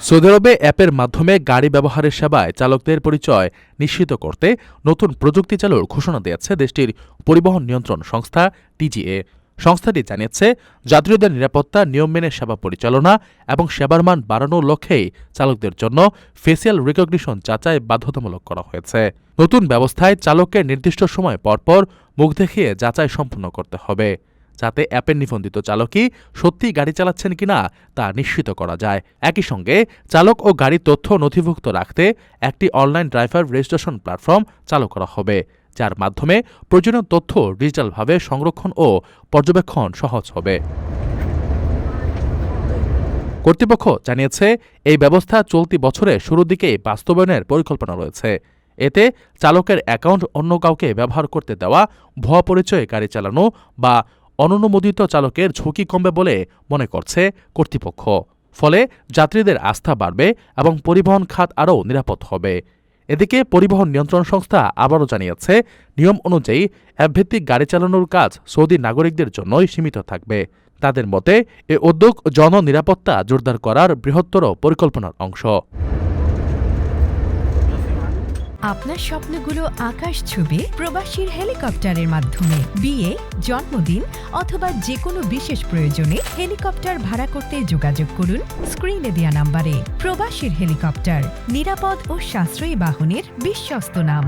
Saudi আরবে অ্যাপের মাধ্যমে গাড়ি ব্যবহারের সেবায় চালকদের পরিচয় নিশ্চিত করতে নতুন প্রযুক্তি চালুর ঘোষণা দিয়েছে দেশটির পরিবহন নিয়ন্ত্রণ সংস্থা টিজিএ। সংস্থাটি জানিয়েছে, যাত্রীদের নিরাপত্তা, নিয়ম মেনে সেবা পরিচালনা এবং সেবার মান বাড়ানোর লক্ষ্যেই চালকদের জন্য ফেসিয়াল রিকগনিশন যাচাই বাধ্যতামূলক করা হয়েছে। নতুন ব্যবস্থায় চালককে নির্দিষ্ট সময় পরপর মুখ দেখিয়ে যাচাই সম্পন্ন করতে হবে, যাতে অ্যাপের নিবন্ধিত চালকই সত্যিই গাড়ি চালাচ্ছেন কিনা তা নিশ্চিত করা যায়। একই সঙ্গে চালক ও গাড়ির তথ্য নথিভুক্ত রাখতে একটি অনলাইন ড্রাইভার রেজিস্ট্রেশন প্ল্যাটফর্ম চালু করা হবে, যার মাধ্যমে প্রয়োজনীয় তথ্য ডিজিটালভাবে সংরক্ষণ ও পর্যবেক্ষণ সহজ হবে। কর্তৃপক্ষ জানিয়েছে, এই ব্যবস্থা চলতি বছরের শুরুর দিকেই বাস্তবায়নের পরিকল্পনা রয়েছে। এতে চালকের অ্যাকাউন্ট অন্য কাউকে ব্যবহার করতে দেওয়া, ভুয়া পরিচয়ে গাড়ি চালানো বা অননুমোদিত চালকের ঝুঁকি কমবে বলে মনে করছে কর্তৃপক্ষ। ফলে যাত্রীদের আস্থা বাড়বে এবং পরিবহন খাত আরও নিরাপদ হবে। এদিকে পরিবহন নিয়ন্ত্রণ সংস্থা আবারও জানিয়েছে, নিয়ম অনুযায়ী অ্যাপভিত্তিক গাড়ি চালানোর কাজ সৌদি নাগরিকদের জন্যই সীমিত থাকবে। তাদের মতে, এ উদ্যোগ জননিরাপত্তা জোরদার করার বৃহত্তর পরিকল্পনার অংশ। আপনার স্বপ্নগুলো আকাশ ছুবে প্রবাসীর হেলিকপ্টারের মাধ্যমে। বিয়ে, জন্মদিন অথবা যে কোনো বিশেষ প্রয়োজনে হেলিকপ্টার ভাড়া করতে যোগাযোগ করুন স্ক্রিনে দেয়া নাম্বারে। প্রবাসীর হেলিকপ্টার, নিরাপদ ও সাশ্রয়ী বাহনের বিশ্বস্ত নাম।